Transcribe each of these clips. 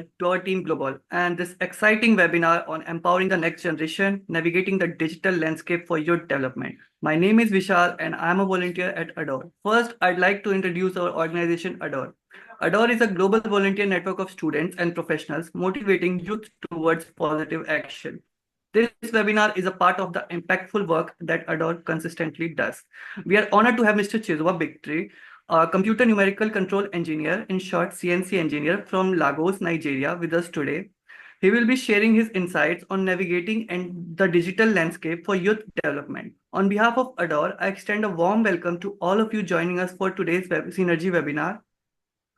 Adore to our team Global and this exciting webinar on empowering the next generation, navigating the digital landscape for youth development. My name is Vishal and I am a volunteer at Adore. First, I'd like to introduce our organization Adore. Adore is a global volunteer network of students and professionals motivating youth towards positive action. This webinar is a part of the impactful work that Adore consistently does. We are honored to have Mr. Chijiuba Victory, a computer numerical control engineer, in short CNC engineer from Lagos, Nigeria, with us today. He will be sharing his insights on navigating and the digital landscape for youth development. On behalf of Adore, I extend a warm welcome to all of you joining us for today's Synergy webinar.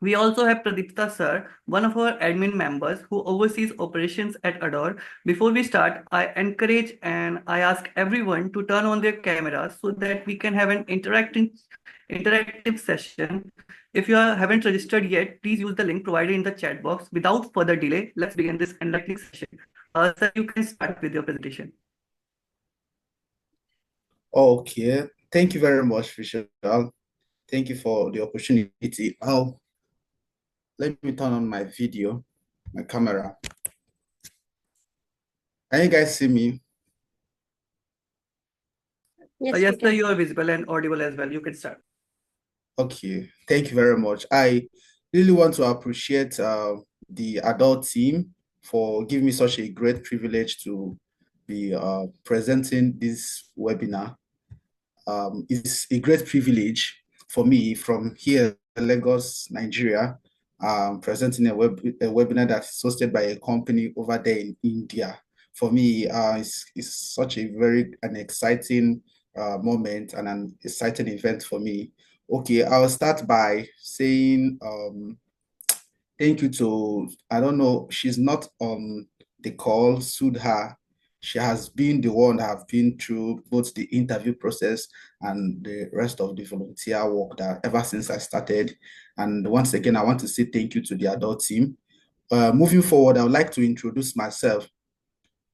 We also have Pradipta sir, one of our admin members who oversees operations at Adore. Before we start, I encourage and I ask everyone to turn on their cameras so that we can have an interactive session. If you haven't registered yet, please use the link provided in the chat box. Without further delay, let's begin this enlightening session. Sir, you can start with your presentation. Okay, thank you very much, Vishal. Thank you for the opportunity. Let me turn on my video, my camera. Can you guys see me? Yes, sir, you are visible and audible as well. You can start. Okay, thank you very much. I really want to appreciate the adult team for giving me such a great privilege to be presenting this webinar. It's a great privilege for me from here in Lagos, Nigeria, presenting a webinar that's hosted by a company over there in India. For me, it's such a an exciting moment and an exciting event for me. Okay, I'll start by saying thank you to, I don't know, she's not on the call, Sudha. She has been the one that have been through both the interview process and the rest of the volunteer work that ever since I started. And once again, I want to say thank you to the adult team. Moving forward, I would like to introduce myself.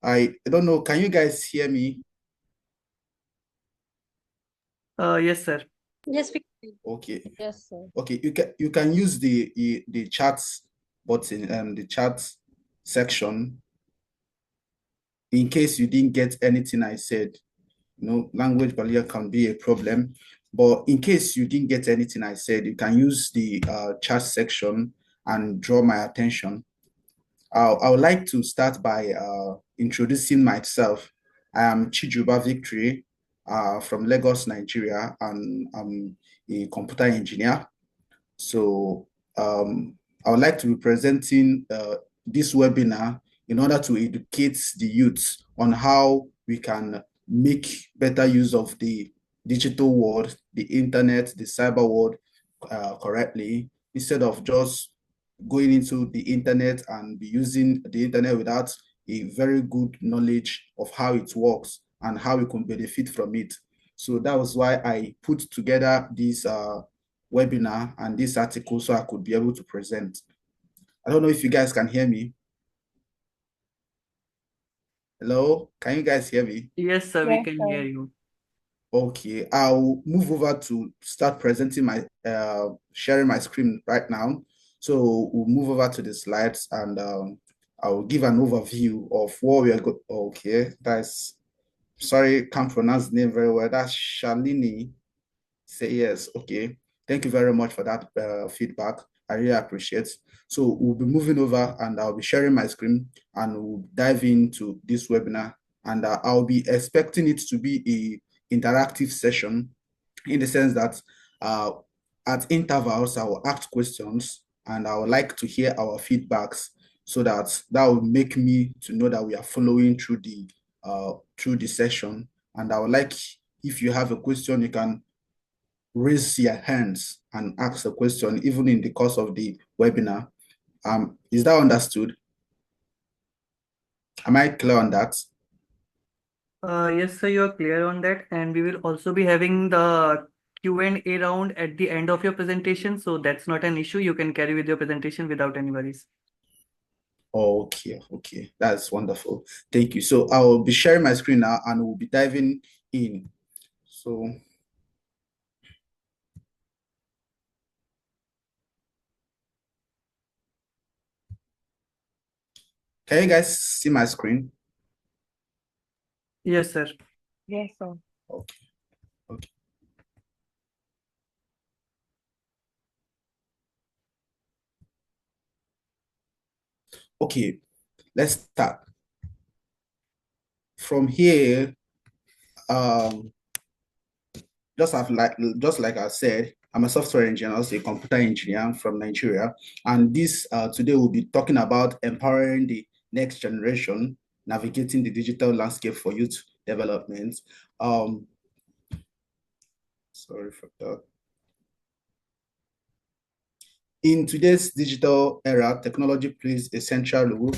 I don't know, can you guys hear me? Yes, sir. Yes, we can. Okay. Yes, sir. Okay, you can use the chat button and the chat section in case you didn't get anything I said. Language barrier can be a problem, but in case you didn't get anything I said, you can use the chat section and draw my attention. I would like to start by introducing myself. I am Chijiuba Victory from Lagos, Nigeria, and I'm a computer engineer. So I would like to be presenting this webinar in order to educate the youth on how we can make better use of the digital world, the internet, the cyber world correctly, instead of just going into the internet and be using the internet without a very good knowledge of how it works and how we can benefit from it. So that was why I put together this webinar and this article so I could be able to present. I don't know if you guys can hear me. Hello, can you guys hear me? Yes, sir, we can hear you. Okay, I'll move over to start presenting my, sharing my screen right now. So we'll move over to the slides and I'll give an overview of what we are going. Okay, that's, sorry, can't pronounce the name very well. That's Shalini. Say yes. Okay. Thank you very much for that feedback. I really appreciate. So we'll be moving over and I'll be sharing my screen and we'll dive into this webinar. And I'll be expecting it to be a interactive session in the sense that at intervals, I will ask questions and I would like to hear our feedbacks so that will make me to know that we are following through the session. And I would like, if you have a question, you can raise your hands and ask a question even in the course of the webinar. Is that understood? Am I clear on that? Yes, sir, you are clear on that. And we will also be having the Q&A round at the end of your presentation. So that's not an issue. You can carry with your presentation without any worries. Okay, that's wonderful. Thank you. So I will be sharing my screen now and we'll be diving in. So Can you guys see my screen? Yes, sir. Yes, sir. Okay. Okay. Okay. Let's start. From here, um, just like I said, I'm a software engineer, also a computer engineer from Nigeria. And this today we'll be talking about empowering the next generation, navigating the digital landscape for youth development. Sorry for that. In today's digital era, technology plays a central role.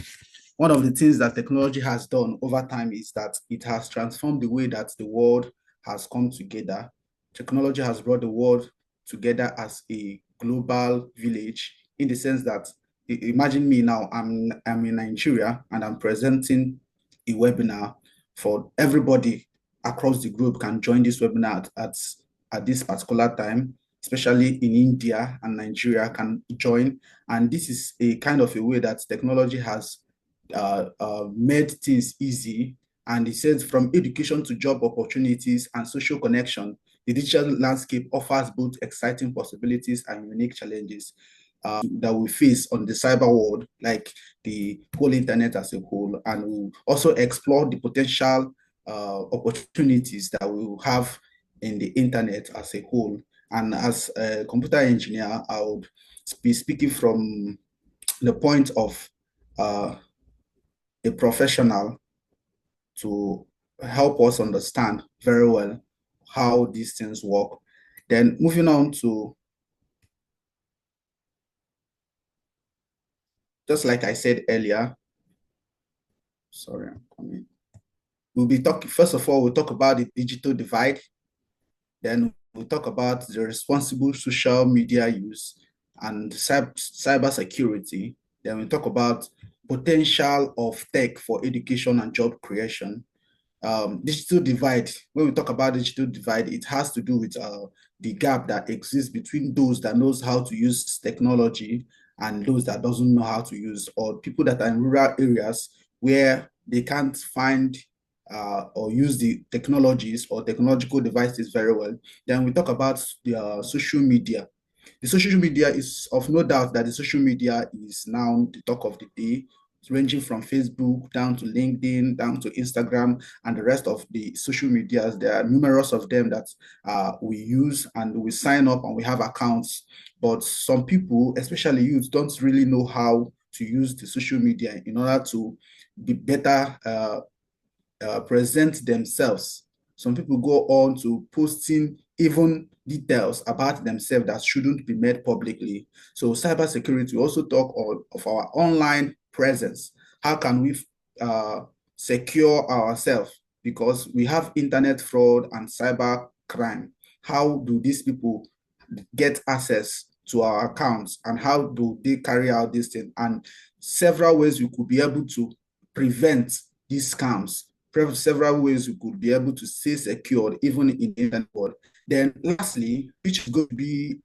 One of the things that technology has done over time is that it has transformed the way that the world has come together. Technology has brought the world together as a global village in the sense that imagine me now, I'm in Nigeria and I'm presenting a webinar for everybody across the globe can join this webinar at this particular time, especially in India and Nigeria can join. And this is a kind of a way that technology has made things easy. And it says from education to job opportunities and social connection, the digital landscape offers both exciting possibilities and unique challenges that we face on the cyber world, like the whole internet as a whole. And we'll also explore the potential opportunities that we will have in the internet as a whole. And as a computer engineer, I would be speaking from the point of a professional to help us understand very well how these things work. Then moving on to, just like I said earlier, sorry, I'm coming. We'll be talking, first of all, we'll talk about the digital divide. Then we'll talk about the responsible social media use and cyber security. Then we'll talk about potential of tech for education and job creation. Digital divide, when we talk about digital divide, it has to do with the gap that exists between those that knows how to use technology and those that doesn't know how to use, or people that are in rural areas where they can't find or use the technologies or technological devices very well. Then we talk about the social media. The social media is of no doubt that the social media is now the talk of the day, ranging from Facebook down to LinkedIn, down to Instagram, and the rest of the social medias. There are numerous of them that we use and we sign up and we have accounts. But some people, especially youth, don't really know how to use the social media in order to be better present themselves. Some people go on to posting even details about themselves that shouldn't be made publicly. So cybersecurity, we also talk of our online presence. How can we secure ourselves? Because we have internet fraud and cyber crime. How do these people get access to our accounts and how do they carry out this thing? And several ways we could be able to prevent these scams, several ways we could be able to stay secured even in the internet world. Then lastly, which is going to be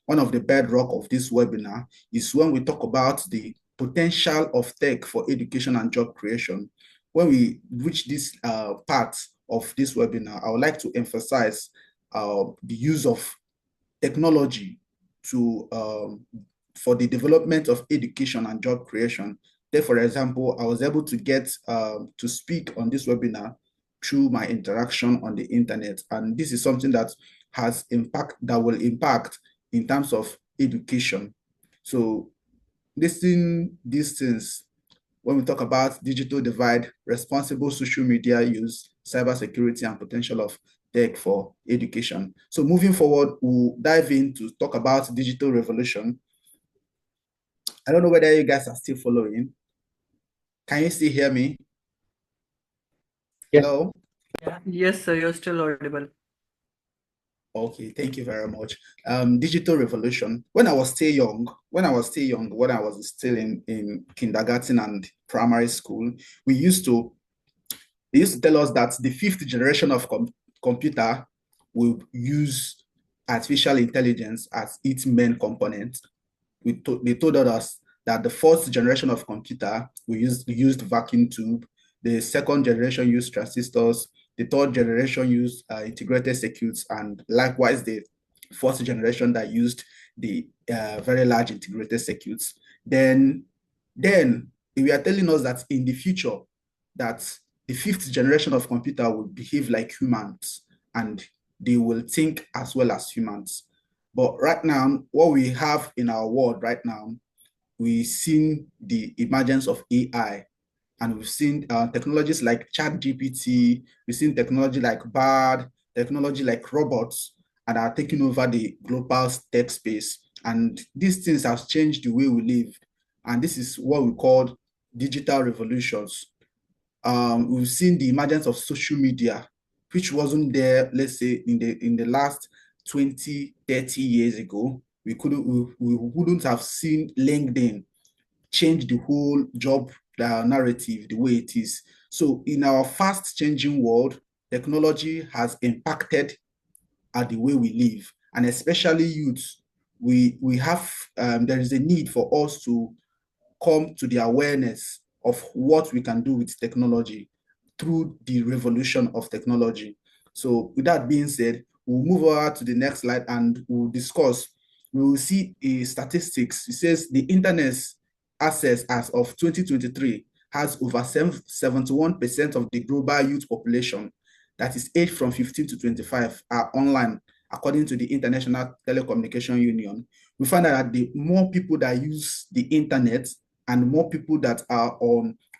one of the bedrock of this webinar, is when we talk about the potential of tech for education and job creation. When we reach this part of this webinar, I would like to emphasize the use of technology to for the development of education and job creation. There, for example, I was able to get to speak on this webinar through my interaction on the internet. And this is something that has impact, that will impact in terms of education. So listing these things, when we talk about digital divide, responsible social media use, cybersecurity, and potential of tech for education. So moving forward, we'll dive in to talk about digital revolution. I don't know whether you guys are still following. Can you still hear me? Yes. Hello? Yes, sir, you're still audible. Okay, thank you very much. Digital revolution. When I was still young, when I was still in kindergarten and primary school, they used to tell us that the fifth generation of computer will use artificial intelligence as its main component. They told us that the first generation of computer, we used vacuum tube. The second generation used transistors. The third generation used integrated circuits, and likewise the fourth generation that used the very large integrated circuits. Then we are telling us that in the future, that the fifth generation of computer will behave like humans and they will think as well as humans. But right now, what we have in our world right now, we've seen the emergence of AI, and we've seen technologies like ChatGPT, we've seen technology like BARD, technology like robots, and are taking over the global tech space. And these things have changed the way we live. And this is what we call digital revolutions. We've seen the emergence of social media, which wasn't there, let's say, in the last 20, 30 years ago. We wouldn't have seen LinkedIn change the whole job narrative the way it is. So in our fast changing world, technology has impacted at the way we live, and especially youths. We have there is a need for us to come to the awareness of what we can do with technology through the revolution of technology. So with that being said, we'll move over to the next slide and we'll discuss. We will see a statistics. It says the internet's access as of 2023 has over 71% of the global youth population, that is aged from 15 to 25, are online, according to the International Telecommunication Union. We find out that the more people that use the internet and more people that are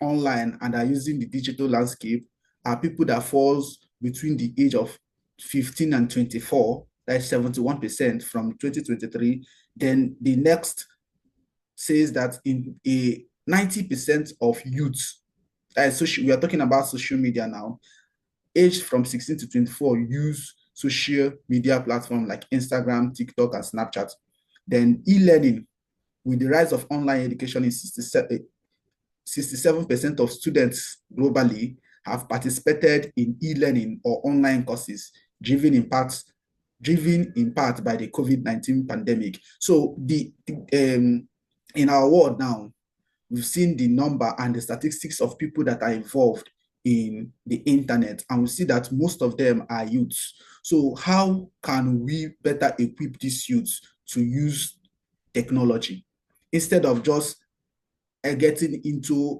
online and are using the digital landscape are people that falls between the age of 15 and 24, that's 71% from 2023. Then the next says that in a 90% of youths, we are talking about social media now, aged from 16 to 24 use social media platforms like Instagram, TikTok, and Snapchat. Then e-learning, with the rise of online education in 67% of students globally have participated in e-learning or online courses, driven in part by the COVID-19 pandemic. So in our world now, we've seen the number and the statistics of people that are involved in the internet, and we see that most of them are youths. So how can we better equip these youths to use technology instead of just getting into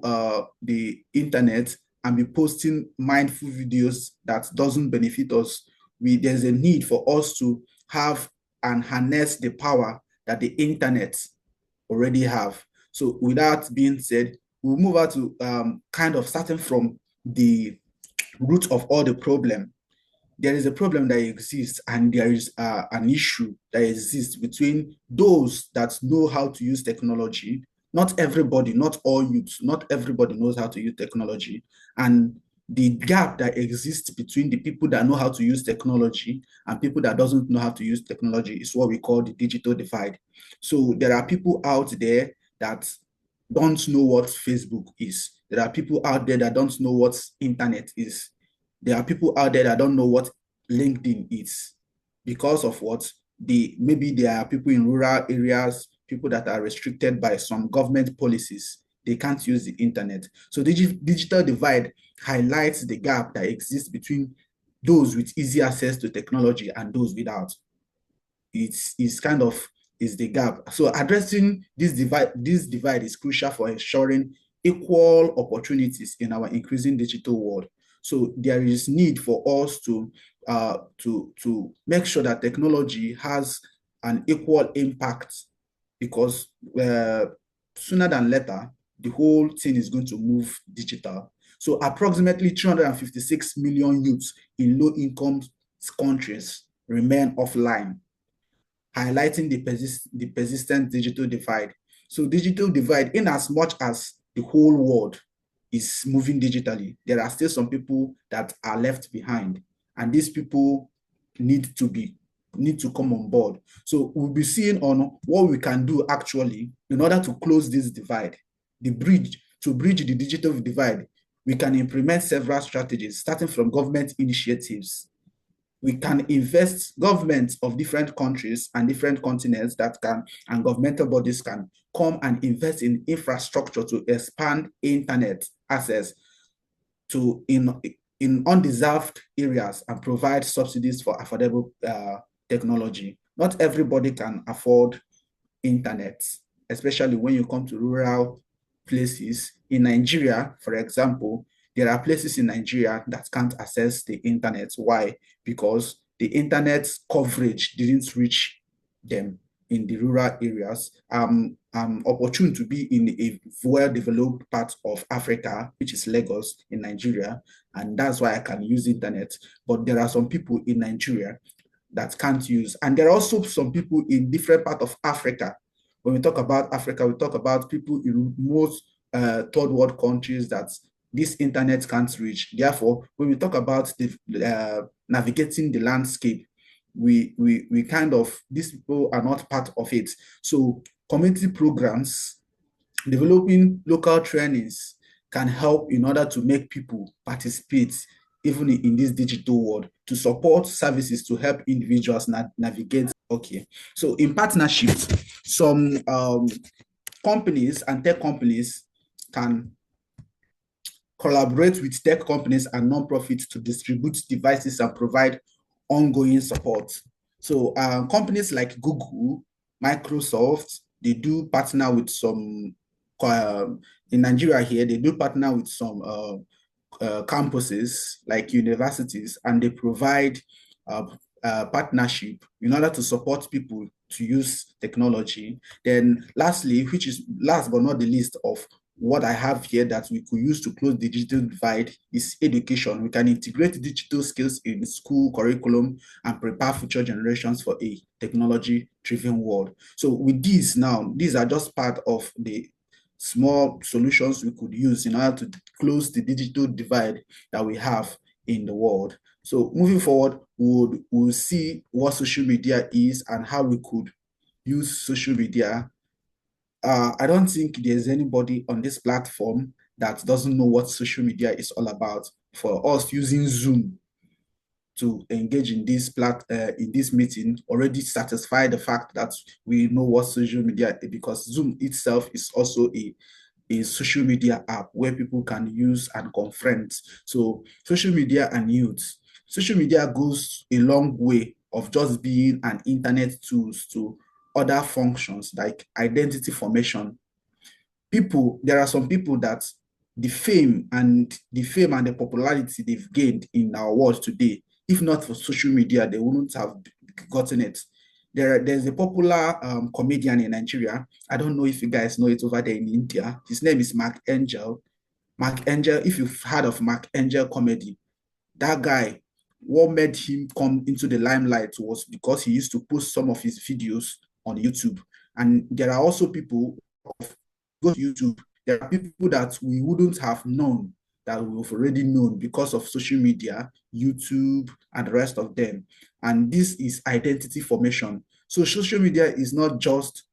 the internet and be posting mindful videos that doesn't benefit us? There's a need for us to have and harness the power that the internet already have. So with that being said, we'll move on to kind of starting from the root of all the problem. There is a problem that exists, and there is an issue that exists between those that know how to use technology. Not everybody, not all youths, not everybody knows how to use technology. And the gap that exists between the people that know how to use technology and people that doesn't know how to use technology is what we call the digital divide. So there are people out there that don't know what Facebook is. There are people out there that don't know what internet is. There are people out there that don't know what LinkedIn is, because of what maybe there are people in rural areas, people that are restricted by some government policies. They can't use the internet. So the digital divide highlights the gap that exists between those with easy access to technology and those without. It's kind of is the gap. So addressing this divide is crucial for ensuring equal opportunities in our increasing digital world. So there is need for us to make sure that technology has an equal impact, because sooner than later, the whole thing is going to move digital. So approximately 356 million youths in low-income countries remain offline, highlighting the persistent digital divide. So digital divide, in as much as the whole world is moving digitally, there are still some people that are left behind, and these people need to come on board. So we'll be seeing on what we can do actually in order to close this divide, to bridge the digital divide. We can implement several strategies, starting from government initiatives, we can invest, governments of different countries and different continents and governmental bodies can come and invest in infrastructure to expand internet access to in undeserved areas and provide subsidies for affordable technology. Not everybody can afford internet, especially when you come to rural places. In Nigeria, for example, there are places in Nigeria that can't access the internet. Why? Because the internet coverage didn't reach them in the rural areas. I'm opportune to be in a well-developed part of Africa, which is Lagos in Nigeria, and that's why I can use internet. But there are some people in Nigeria that can't use, and there are also some people in different parts of Africa. When we talk about Africa, we talk about people in most third world countries that this internet can't reach. Therefore, when we talk about the navigating the landscape, we kind of, these people are not part of it. So community programs, developing local trainings can help in order to make people participate even in this digital world, to support services to help individuals navigate. Okay, so in partnership, some companies and tech companies can collaborate with tech companies and non-profits to distribute devices and provide ongoing support. So companies like Google, Microsoft, they do partner with some, in Nigeria here, they do partner with some campuses like universities, and they provide partnership in order to support people to use technology. Then lastly, which is last but not the least of what I have here that we could use to close the digital divide, is education. We can integrate digital skills in school curriculum and prepare future generations for a technology-driven world. So with these now, these are just part of the small solutions we could use in order to close the digital divide that we have in the world. So moving forward, we'll see what social media is and how we could use social media. I don't think there's anybody on this platform that doesn't know what social media is all about. For us, using Zoom to engage in this meeting already satisfy the fact that we know what social media is, because Zoom itself is also a social media app where people can use and confront. So social media and youth. Social media goes a long way of just being an internet tools to other functions like identity formation. There are some people that the fame and the popularity they've gained in our world today, if not for social media, they wouldn't have gotten it. There's a popular comedian in Nigeria. I don't know if you guys know it over there in India. His name is Mark Angel. Mark Angel, if you've heard of Mark Angel comedy, that guy, what made him come into the limelight was because he used to post some of his videos on YouTube. And there are also people go to YouTube, there are people that we wouldn't have known that we've already known because of social media, YouTube, and the rest of them. And this is identity formation. So social media is not just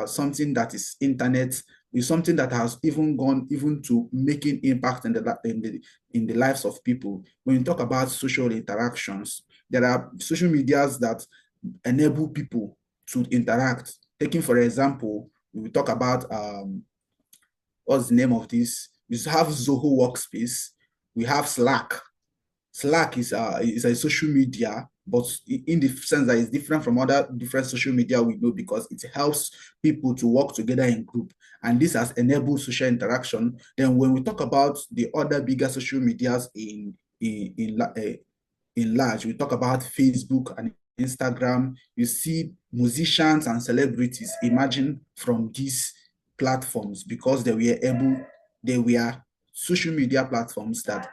something that is internet, it's something that has even gone even to making impact in the lives of people. When you talk about social interactions, there are social medias that enable people to interact. Taking for example, we talk about what's the name of this? We have Zoho Workspace. We have Slack. Slack is a social media, but in the sense that it's different from other different social media we know, because it helps people to work together in group, and this has enabled social interaction. Then when we talk about the other bigger social medias in large, we talk about Facebook and Instagram. You see musicians and celebrities emerging from these platforms because they were social media platforms that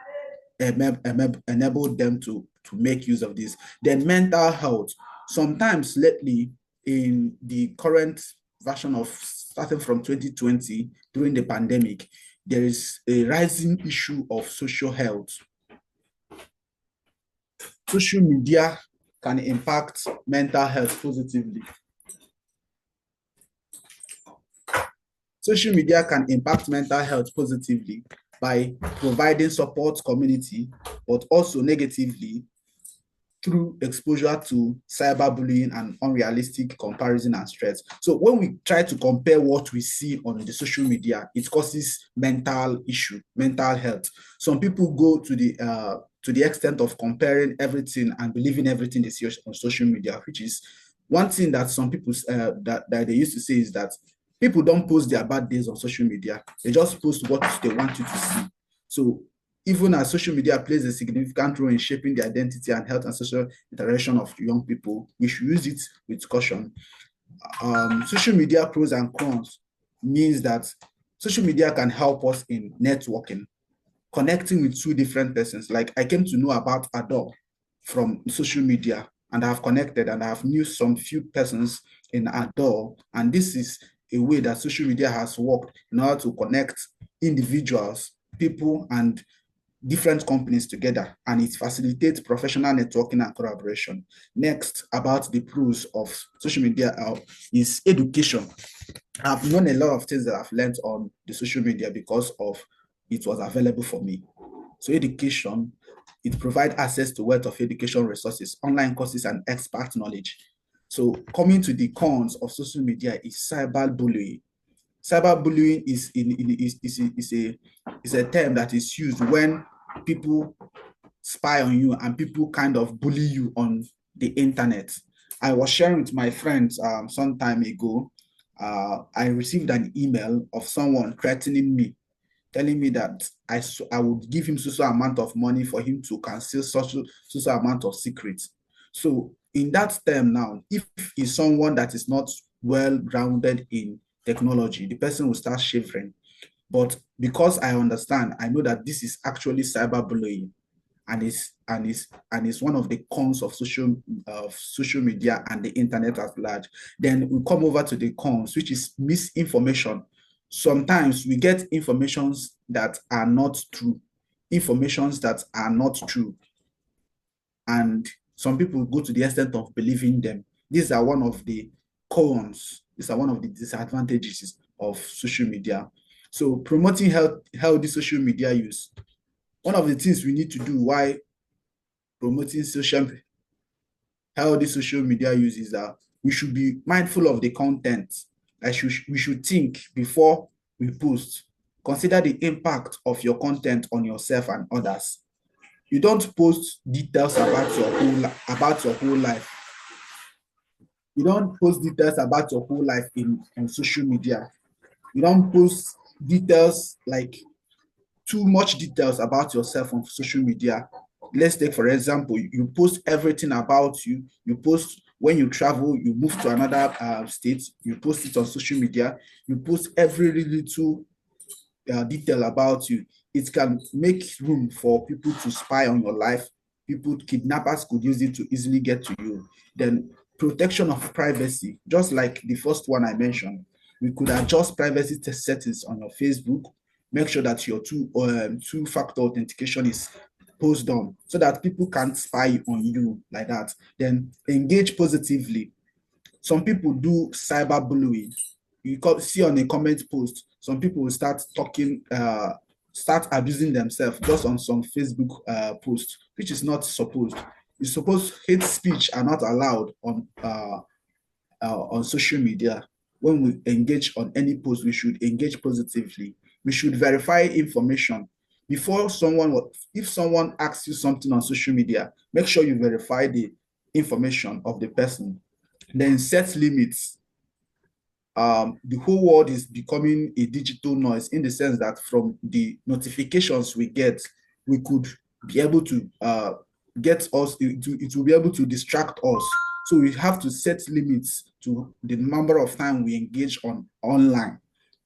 enabled them to make use of this. Then mental health. Sometimes lately, in the current version of starting from 2020, during the pandemic, there is a rising issue of social health. Social media can impact mental health positively. Social media can impact mental health positively by providing support community, but also negatively through exposure to cyberbullying and unrealistic comparison and stress. So when we try to compare what we see on the social media, it causes mental issue, mental health. Some people go to the extent of comparing everything and believing everything they see on social media, which is one thing that some people that they used to say is that people don't post their bad days on social media. They just post what they want you to see. So even as social media plays a significant role in shaping the identity and health and social interaction of young people, we should use it with caution. Social media pros and cons means that social media can help us in networking, connecting with two different persons. Like I came to know about Adore from social media, and I've connected and I've knew some few persons in Adore, and this is a way that social media has worked in order to connect individuals, people, and different companies together, and it facilitates professional networking and collaboration. Next, about the pros of social media is education. I've known a lot of things that I've learned on the social media because of it was available for me. So education, it provides access to wealth of education resources, online courses, and expert knowledge. So coming to the cons of social media is cyberbullying. Cyberbullying is a term that is used when people spy on you and people kind of bully you on the internet. I was sharing with my friends some time ago. I received an email of someone threatening me, telling me that I would give him such amount of money for him to conceal such amount of secrets. So in that term now, if he's someone that is not well grounded in technology, the person will start shivering. But because I understand, I know that this is actually cyberbullying, and is one of the cons of social media and the internet at large. Then we come over to the cons, which is misinformation. Sometimes we get informations that are not true, and some people go to the extent of believing them. These are one of the cons. These are one of the disadvantages of social media. So promoting healthy social media use. One of the things we need to do while promoting healthy social media use is that we should be mindful of the content. We should think before we post. Consider the impact of your content on yourself and others. You don't post details about your whole life. You don't post details about your whole life on social media. You don't post details like too much details about yourself on social media. Let's take, for example, you post everything about you. You post when you travel, you move to another state, you post it on social media. You post every little detail about you. It can make room for people to spy on your life. Kidnappers could use it to easily get to you. Then protection of privacy, just like the first one I mentioned. We could adjust privacy settings on your Facebook. Make sure that your two-factor authentication is posted on so that people can't spy on you like that. Then engage positively. Some people do cyberbullying. You see on a comment post, some people will start talking, start abusing themselves just on some Facebook post, which is not supposed. It's supposed hate speech are not allowed on social media. When we engage on any post, we should engage positively. We should verify information before if someone asks you something on social media, make sure you verify the information of the person. Then set limits. The whole world is becoming a digital noise in the sense that from the notifications we get, we could be able to get us, it will be able to distract us. So we have to set limits to the number of time we engage online.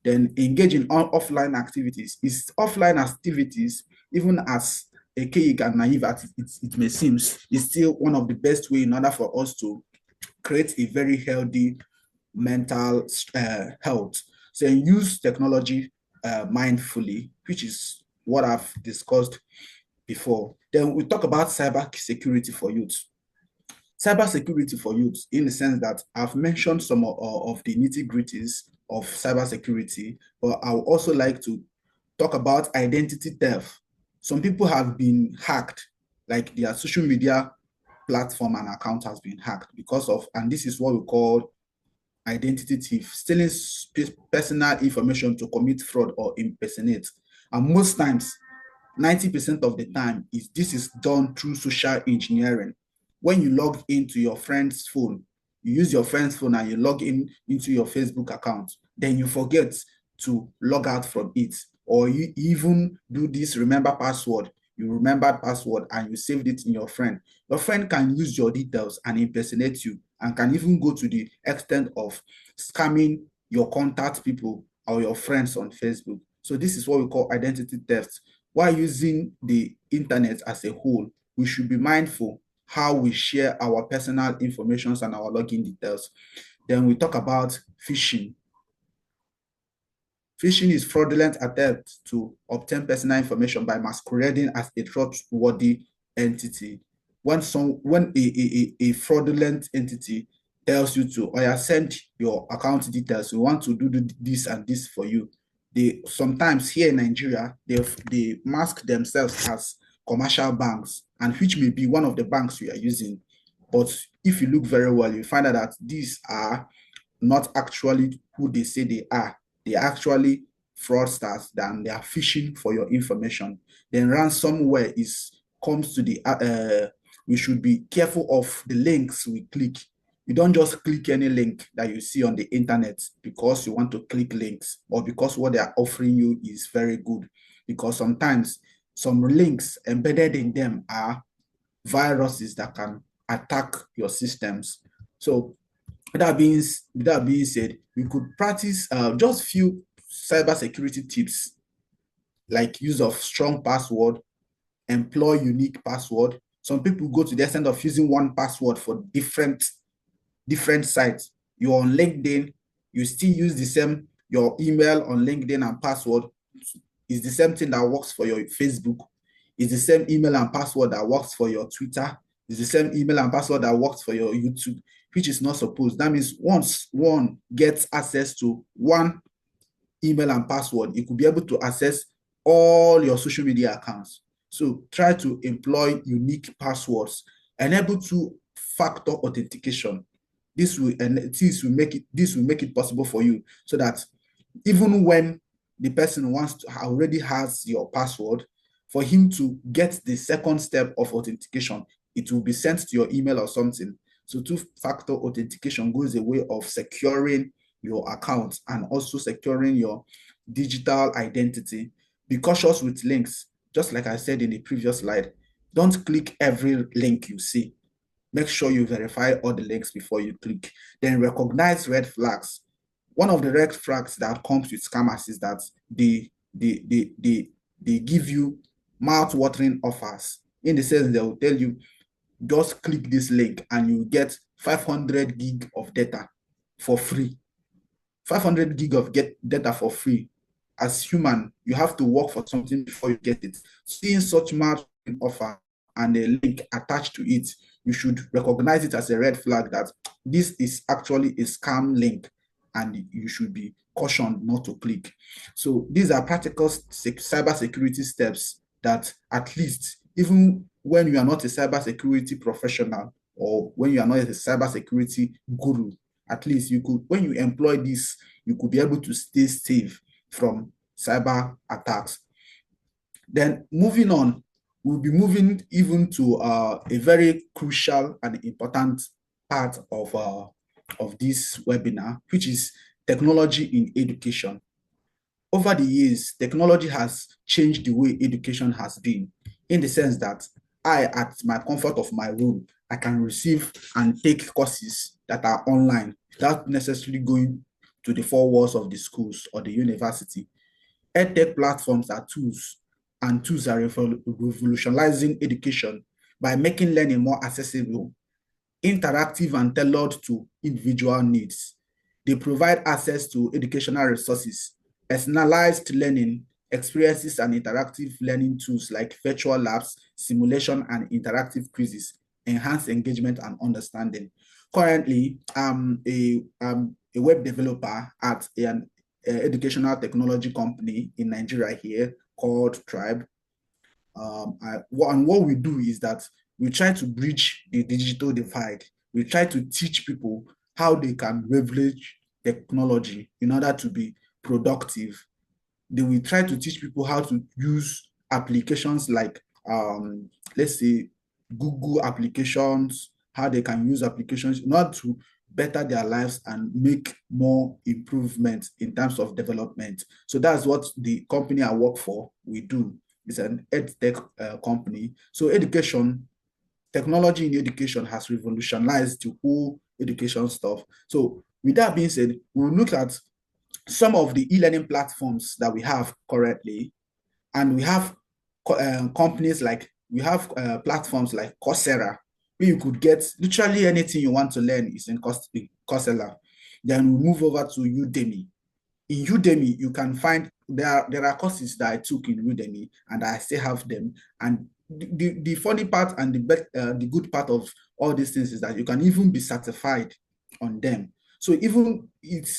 Then engage in offline activities. Is offline activities, even as archaic and naive as it may seem, is still one of the best way in order for us to create a very healthy mental health. So use technology mindfully, which is what I've discussed before. Then we talk about cyber security for youth. Cyber security for youth, in the sense that I've mentioned some of the nitty-gritties of cyber security, but I would also like to talk about identity theft. Some people have been hacked, like their social media platform and account has been hacked because of, and this is what we call identity thief, stealing personal information to commit fraud or impersonate. And most times, 90% of the time, this is done through social engineering. When you log into your friend's phone, you use your friend's phone and you log in into your Facebook account, then you forget to log out from it, or you even do this remember password. You remembered password and you saved it in your friend. Your friend can use your details and impersonate you, and can even go to the extent of scamming your contact people or your friends on Facebook. So this is what we call identity theft. While using the internet as a whole, we should be mindful how we share our personal information and our login details. Then we talk about phishing. Phishing is fraudulent attempt to obtain personal information by masquerading as a trustworthy entity. When a fraudulent entity tells you to, or you send your account details, we want to do this and this for you. They sometimes here in Nigeria, they mask themselves as commercial banks, and which may be one of the banks you are using. But if you look very well, you find out that these are not actually who they say they are. They are actually fraudsters, and they are phishing for your information. Then ransomware comes to the we should be careful of the links we click. You don't just click any link that you see on the internet because you want to click links, or because what they are offering you is very good. Because sometimes some links embedded in them are viruses that can attack your systems. So that being said, we could practice just few cybersecurity tips, like use of strong password, employ unique password. Some people go to the extent of using one password for different sites. You're on LinkedIn, you still use the same, your email on LinkedIn and password is the same thing that works for your Facebook. It's the same email and password that works for your Twitter. It's the same email and password that works for your YouTube, which is not supposed. That means once one gets access to one email and password, you could be able to access all your social media accounts. So try to employ unique passwords, enable two-factor authentication. This will make it possible for you, so that even when the person already has your password, for him to get the second step of authentication, it will be sent to your email or something. So two-factor authentication goes a way of securing your account and also securing your digital identity. Be cautious with links. Just like I said in the previous slide, don't click every link you see. Make sure you verify all the links before you click. Then recognize red flags. One of the red flags that comes with scammers is that they give you mouth-watering offers, in the sense they will tell you, just click this link and you get 500 gig of data for free. 500 gig of data for free. As human, you have to work for something before you get it. Seeing such mouth-watering offer and a link attached to it, you should recognize it as a red flag that this is actually a scam link, and you should be cautioned not to click. So these are practical cybersecurity steps that, at least, even when you are not a cybersecurity professional, or when you are not a cybersecurity guru, at least you could, when you employ this, you could be able to stay safe from cyber attacks. Then moving on, we'll be moving even to a very crucial and important part of this webinar, which is technology in education. Over the years, technology has changed the way education has been, in the sense that at my comfort of my room, I can receive and take courses that are online without necessarily going to the four walls of the schools or the university. EdTech platforms are tools, and tools are revolutionizing education by making learning more accessible, interactive, and tailored to individual needs. They provide access to educational resources, personalized learning experiences, and interactive learning tools like virtual labs, simulation, and interactive quizzes, enhance engagement and understanding. Currently, I'm a web developer at an educational technology company in Nigeria here called Tribe. And what we do is that we try to bridge the digital divide. We try to teach people how they can leverage technology in order to be productive. Then we try to teach people how to use applications like, let's say, Google applications, how they can use applications in order to better their lives and make more improvements in terms of development. So that's what the company I work for, we do. It's an edtech company. So technology in education has revolutionized the whole education stuff. So with that being said, we'll look at some of the e-learning platforms that we have currently, and we have companies like, we have platforms like Coursera, where you could get literally anything you want to learn is in Coursera. Then we move over to Udemy. In Udemy, you can find there are courses that I took in Udemy and I still have them. And the funny part and the good part of all these things is that you can even be certified on them. So even it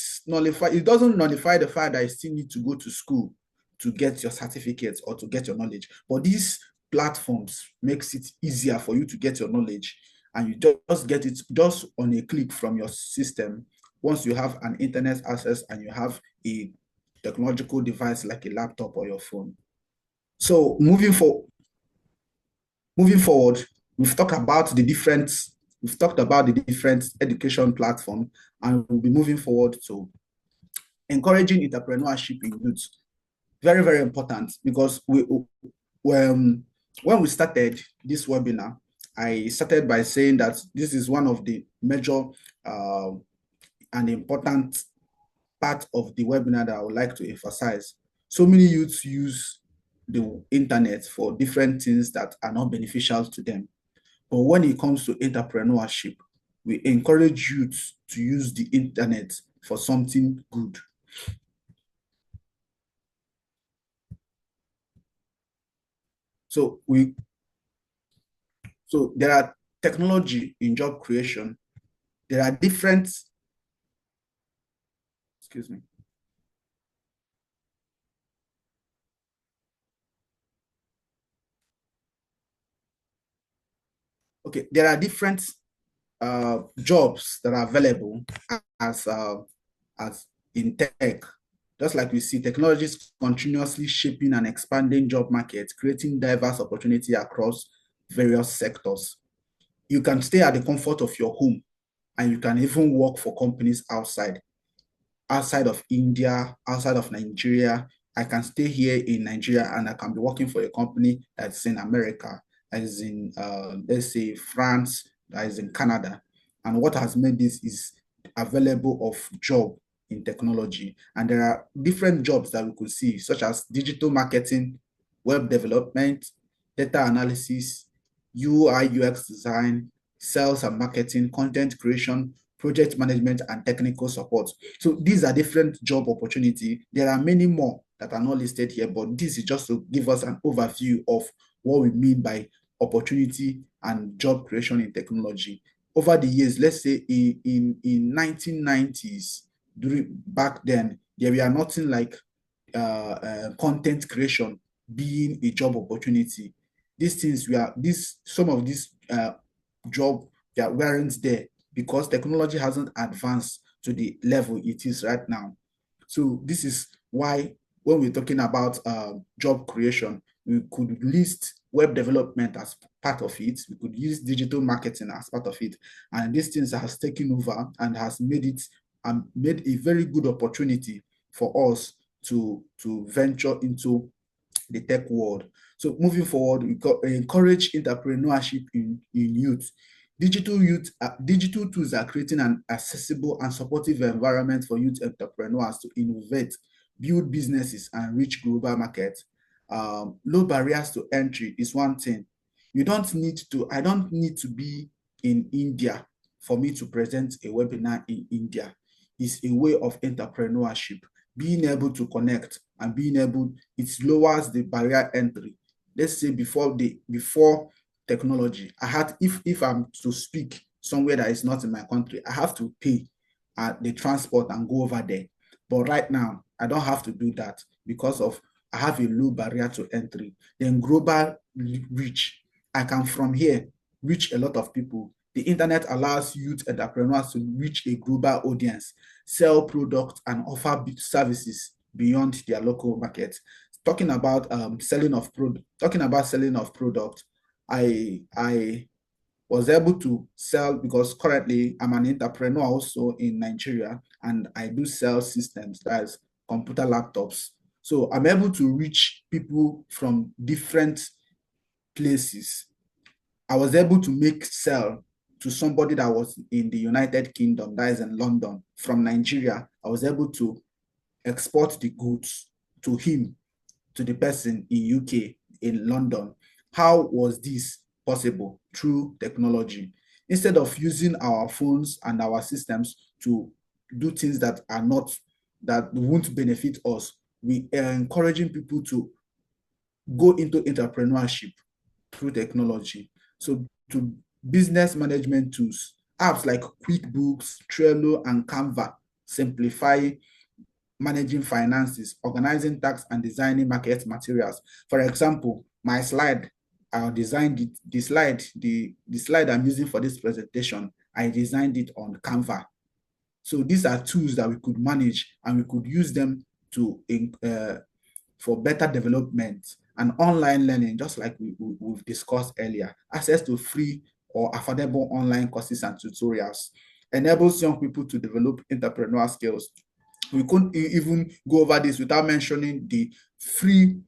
doesn't nullify the fact that you still need to go to school to get your certificates or to get your knowledge. But these platforms makes it easier for you to get your knowledge, and you just get it just on a click from your system once you have an internet access and you have a technological device like a laptop or your phone. So moving forward, we've talked about the different education platforms, and we'll be moving forward to encouraging entrepreneurship in youth. Very, very important, because when we started this webinar, I started by saying that this is one of the major and important part of the webinar that I would like to emphasize. So many youths use the internet for different things that are not beneficial to them. But when it comes to entrepreneurship, we encourage youths to use the internet for something good. So there are technology in job creation. There are different, excuse me. Okay, there are different jobs that are available as in tech. Just like we see, technology is continuously shaping and expanding job markets, creating diverse opportunity across various sectors. You can stay at the comfort of your home, and you can even work for companies outside of India, outside of Nigeria. I can stay here in Nigeria and I can be working for a company that's in America, that is in, let's say, France, that is in Canada. And what has made this is available of job in technology. And there are different jobs that we could see, such as digital marketing, web development, data analysis, UI, UX design, sales and marketing, content creation, project management, and technical support. So these are different job opportunities. There are many more that are not listed here, but this is just to give us an overview of what we mean by opportunity and job creation in technology. Over the years, let's say in 1990s, back then, there were nothing like content creation being a job opportunity. These things some of these job that weren't there because technology hasn't advanced to the level it is right now. So this is why when we're talking about job creation, we could list web development as part of it. We could use digital marketing as part of it. And these things has taken over and has made it made a very good opportunity for us to venture into the tech world. So moving forward, we encourage entrepreneurship in youth. Digital tools are creating an accessible and supportive environment for youth entrepreneurs to innovate, build businesses, and reach global markets. Low barriers to entry is one thing. I don't need to be in India for me to present a webinar in India. It's a way of entrepreneurship, being able to connect and it lowers the barrier entry. Let's say before technology, if I'm to speak somewhere that is not in my country, I have to pay the transport and go over there. But right now, I don't have to do that because I have a low barrier to entry. Then global reach. I can from here reach a lot of people. The internet allows youth entrepreneurs to reach a global audience, sell products, and offer services beyond their local market. Talking about selling of product, I was able to sell because currently I'm an entrepreneur also in Nigeria, and I do sell systems, that's computer laptops. So I'm able to reach people from different places. I was able to make sell to somebody that was in the United Kingdom, that is in London. From Nigeria, I was able to export the goods to him, to the person in UK, in London. How was this possible? Through technology. Instead of using our phones and our systems to do things that are not, that won't benefit us, we are encouraging people to go into entrepreneurship through technology. So to business management tools, apps like QuickBooks, Trello, and Canva simplify managing finances, organizing tax, and designing market materials. For example, my slide, I designed it, the slide I'm using for this presentation, I designed it on Canva. So these are tools that we could manage, and we could use them to for better development and online learning, just like we've discussed earlier. Access to free or affordable online courses and tutorials enables young people to develop entrepreneurial skills. We couldn't even go over this without mentioning the free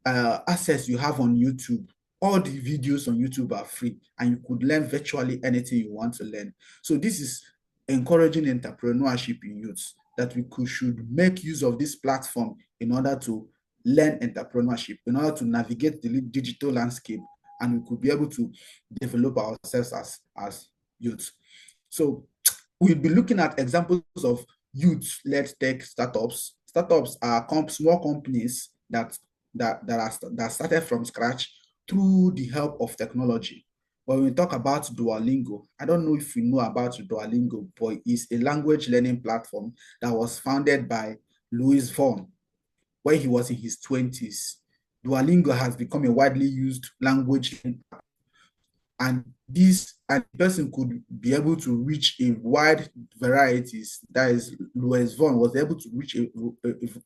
access you have on YouTube. All the videos on YouTube are free, and you could learn virtually anything you want to learn. So this is encouraging entrepreneurship in youth, that should make use of this platform in order to learn entrepreneurship, in order to navigate the digital landscape, and we could be able to develop ourselves as youth. So we'll be looking at examples of youth-led tech startups. Startups are small companies that started from scratch through the help of technology. When we talk about Duolingo, I don't know if you know about Duolingo, but it's a language learning platform that was founded by Louis Vuitton when he was in his 20s. Duolingo has become a widely used language, and this person could be able to reach a wide varieties. That is, Louis Vuitton was able to reach a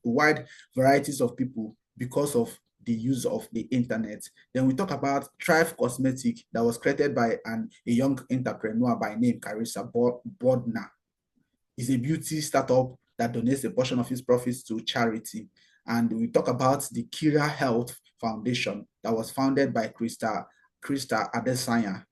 wide varieties of people because of the use of the internet. Then we talk about Thrive Cosmetic, that was created by a young entrepreneur by name Carissa Bodnar. It's a beauty startup that donates a portion of its profits to charity. And we talk about the Kira Health Foundation, that was founded by Krista Adesanya,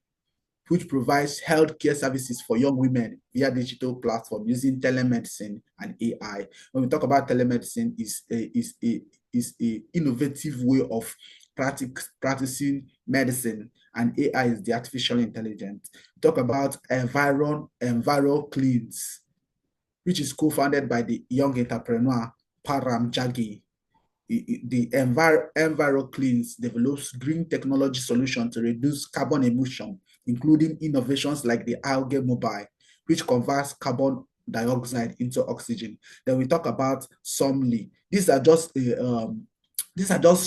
which provides healthcare services for young women via digital platform using telemedicine and AI. When we talk about telemedicine, is a innovative way of practicing medicine, and AI is the artificial intelligence. We talk about Enviro Cleans, which is co-founded by the young entrepreneur Param Jaggi. The Enviro Cleans develops green technology solution to reduce carbon emission, including innovations like the algae mobile, which converts carbon dioxide into oxygen. Then we talk about Somly. These are just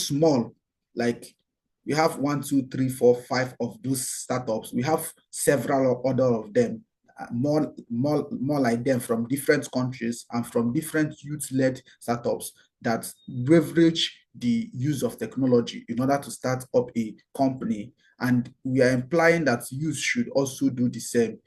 small, like we have 1, 2, 3, 4, 5 of those startups. We have several other of them, more like them, from different countries and from different youth-led startups that leverage the use of technology in order to start up a company. And we are implying that youth should also do the same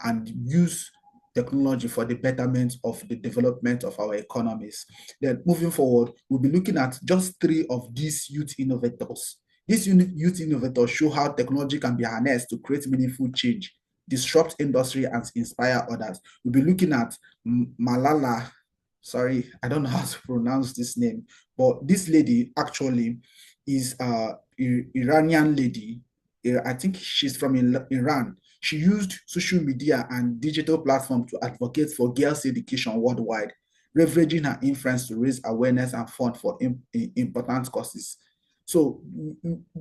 and use technology for the betterment of the development of our economies. Then moving forward, we'll be looking at just 3 of these youth innovators. These youth innovators show how technology can be harnessed to create meaningful change, disrupt industry, and inspire others. We'll be looking at Malala. Sorry, I don't know how to pronounce this name, but this lady actually is Iranian lady. I think she's from Iran. She used social media and digital platform to advocate for girls' education worldwide, leveraging her influence to raise awareness and fund for important causes. So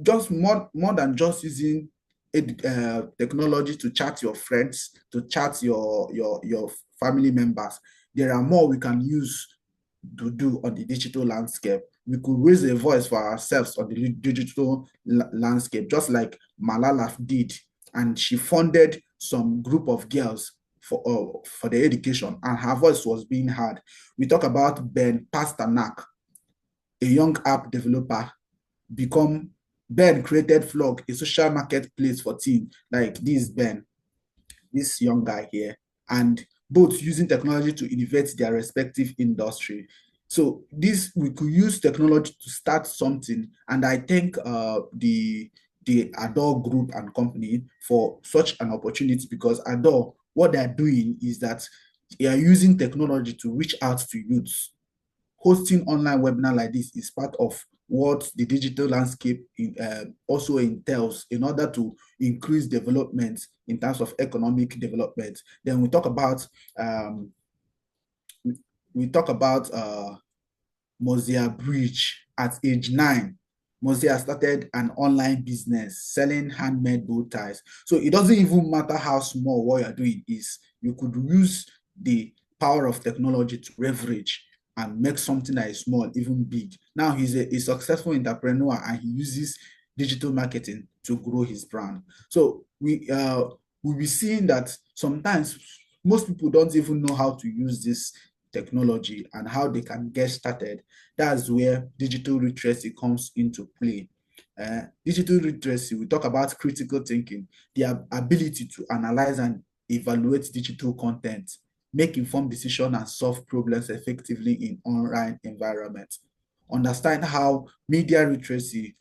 just more than just using technology to chat your friends, to chat your family members, there are more we can use to do on the digital landscape. We could raise a voice for ourselves on the digital landscape, just like Malala did, and she funded some group of girls for their education, and her voice was being heard. We talk about Ben Pasternak, a young app developer. Ben created Flog, a social marketplace for teens. Like this Ben, this young guy here, and both using technology to innovate their respective industry. So this, we could use technology to start something, and I thank the Adore Group and company for such an opportunity, because Adore, what they're doing is that they are using technology to reach out to youths. Hosting online webinar like this is part of what the digital landscape also entails in order to increase development in terms of economic development. Then we talk about Mosiah Bridge. At age 9, Mosiah started an online business selling handmade bow ties. So it doesn't even matter how small what you're doing is, you could use the power of technology to leverage and make something that is small even big. Now he's a successful entrepreneur, and he uses digital marketing to grow his brand. So we'll be seeing that sometimes most people don't even know how to use this technology and how they can get started. That's where digital literacy comes into play. Digital literacy, we talk about critical thinking, the ability to analyze and evaluate digital content, make informed decisions, and solve problems effectively in online environments. Understand how media literacy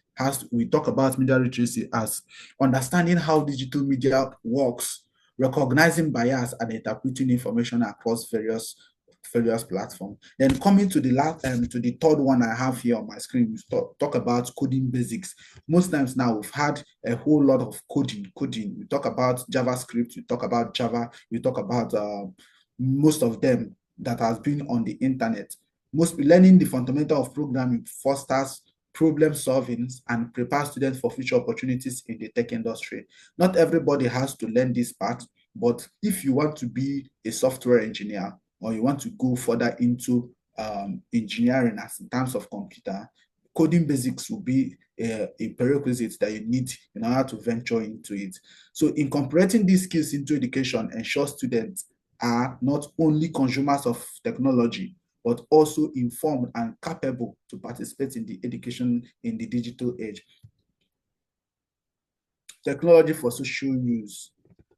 we talk about media literacy as understanding how digital media works, recognizing bias, and interpreting information across various platforms. Then coming to the third one I have here on my screen, we talk about coding basics. Most times now we've had a whole lot of coding. We talk about JavaScript, we talk about Java, we talk about most of them that has been on the internet. Most learning the fundamental of programming fosters problem solving and prepares students for future opportunities in the tech industry. Not everybody has to learn this part, but if you want to be a software engineer, or you want to go further into engineering as in terms of computer, coding basics will be a prerequisite that you need in order to venture into it. So incorporating these skills into education ensures students are not only consumers of technology, but also informed and capable to participate in the education in the digital age. Technology for social use.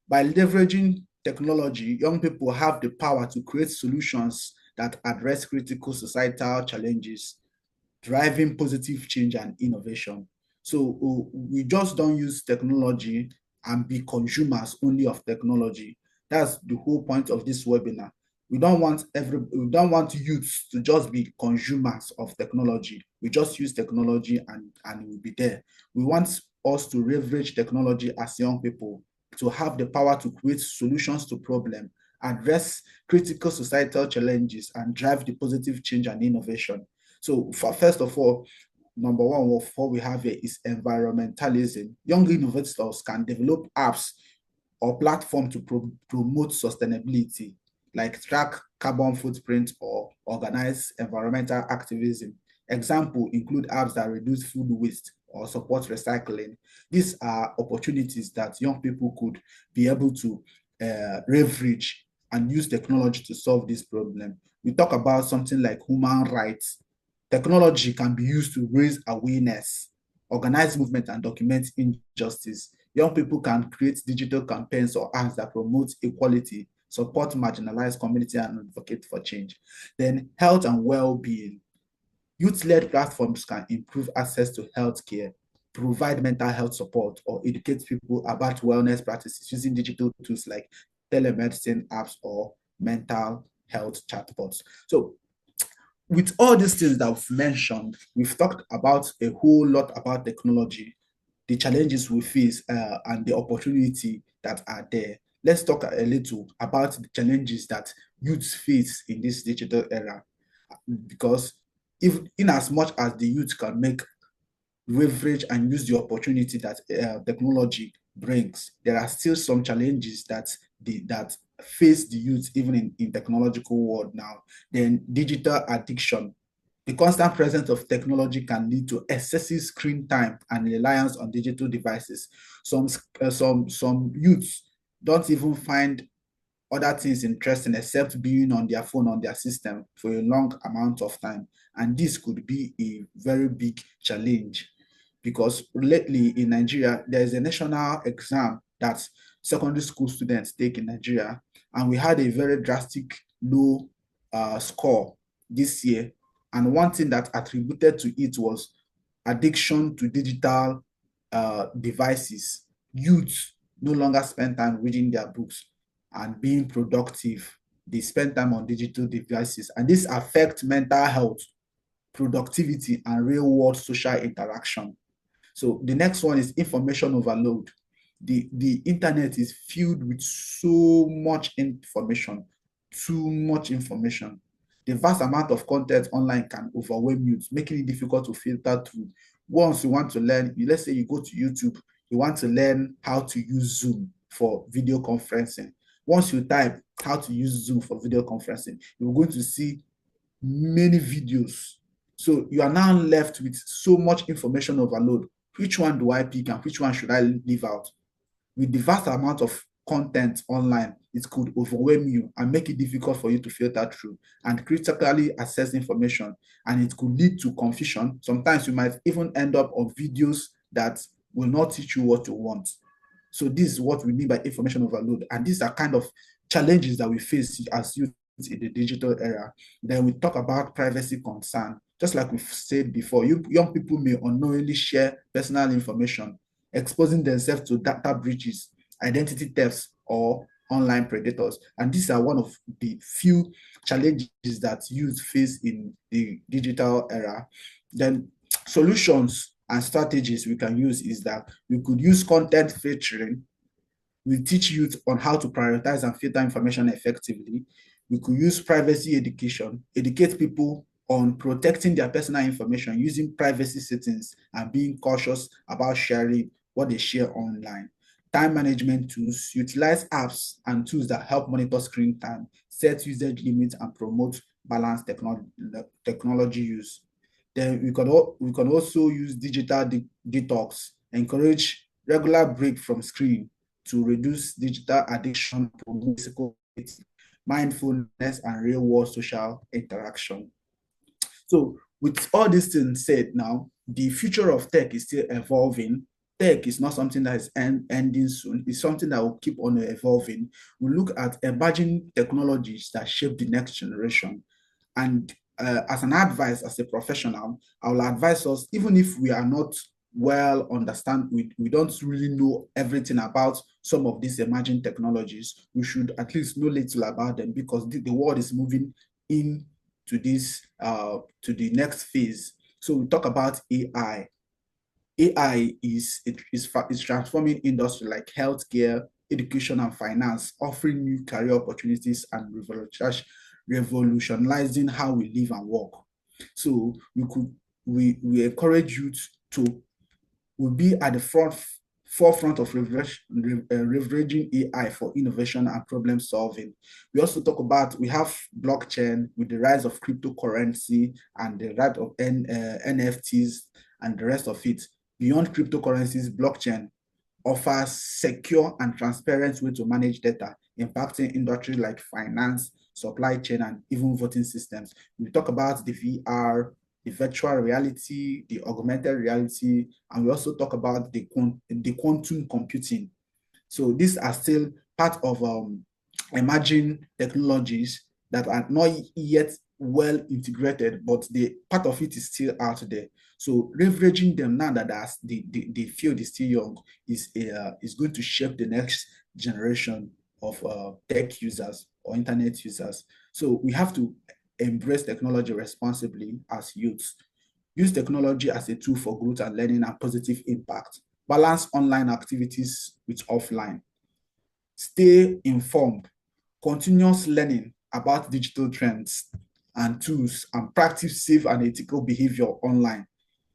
By leveraging technology, young people have the power to create solutions that address critical societal challenges, driving positive change and innovation. So we just don't use technology and be consumers only of technology. That's the whole point of this webinar. We don't want youths to just be consumers of technology. We just use technology and we'll be there. We want us to leverage technology as young people to have the power to create solutions to problems, address critical societal challenges, and drive the positive change and innovation. So first of all, number one, what we have here is environmentalism. Young innovators can develop apps or platform to promote sustainability, like track carbon footprint or organize environmental activism. Example include apps that reduce food waste or support recycling. These are opportunities that young people could be able to leverage and use technology to solve this problem. We talk about something like human rights. Technology can be used to raise awareness, organize movement, and document injustice. Young people can create digital campaigns or apps that promote equality, support marginalized community, and advocate for change. Then health and well-being. Youth-led platforms can improve access to healthcare, provide mental health support, or educate people about wellness practices using digital tools like telemedicine apps or mental health chatbots. So with all these things that we've mentioned, we've talked about a whole lot about technology, the challenges we face, and the opportunity that are there. Let's talk a little about the challenges that youths face in this digital era. Because if in as much as the youth can make leverage and use the opportunity that technology brings, there are still some challenges that face the youth even in technological world now. Then digital addiction. The constant presence of technology can lead to excessive screen time and reliance on digital devices. Some youths don't even find other things interesting except being on their phone, on their system for a long amount of time. And this could be a very big challenge because lately in Nigeria, there is a national exam that secondary school students take in Nigeria. And we had a very drastic low score this year. And one thing that attributed to it was addiction to digital devices. Youth no longer spend time reading their books and being productive. They spend time on digital devices, and this affects mental health, productivity, and real-world social interaction. So the next one is information overload. The internet is filled with so much information, too much information. The vast amount of content online can overwhelm you, making it difficult to filter through. Once you want to learn, let's say you go to YouTube, you want to learn how to use Zoom for video conferencing. Once you type how to use Zoom for video conferencing, you're going to see many videos. So you are now left with so much information overload. Which one do I pick and which one should I leave out? With the vast amount of content online, it could overwhelm you and make it difficult for you to filter through and critically assess information. And it could lead to confusion. Sometimes you might even end up on videos that will not teach you what you want. So this is what we mean by information overload. And these are kind of challenges that we face as youth in the digital era. Then we talk about privacy concern. Just like we've said before, young people may unknowingly share personal information, exposing themselves to data breaches, identity thefts, or online predators. And these are one of the few challenges that youth face in the digital era. Then solutions and strategies we can use is that we could use content filtering. We teach youth on how to prioritize and filter information effectively. We could use privacy education, educate people on protecting their personal information using privacy settings and being cautious about sharing what they share online. Time management tools, utilize apps and tools that help monitor screen time, set usage limits, and promote balanced technology use. Then we can also use digital detox, encourage regular break from screen to reduce digital addiction, promote physical mindfulness, and real-world social interaction. So with all these things said now, the future of tech is still evolving. Tech is not something that is ending soon. It's something that will keep on evolving. We look at emerging technologies that shape the next generation. And as an advice, as a professional, I will advise us, even if we are not we don't really know everything about some of these emerging technologies, we should at least know little about them because the world is moving in to this to the next phase. So we talk about AI. AI is transforming industry like healthcare, education, and finance, offering new career opportunities and revolutionizing how we live and work. So we encourage youth to will be at the forefront of leveraging AI for innovation and problem solving. We also talk about, we have blockchain with the rise of cryptocurrency and the rise of NFTs and the rest of it. Beyond cryptocurrencies, blockchain offers secure and transparent way to manage data, impacting industries like finance, supply chain, and even voting systems. We talk about the VR, the virtual reality, the augmented reality, and we also talk about the quantum computing. So these are still part of emerging technologies that are not yet well integrated, but the part of it is still out there. So leveraging them now that the field is still young is going to shape the next generation of tech users or internet users. So we have to embrace technology responsibly as youths. Use technology as a tool for growth and learning and positive impact. Balance online activities with offline. Stay informed. Continuous learning about digital trends and tools and practice safe and ethical behavior online.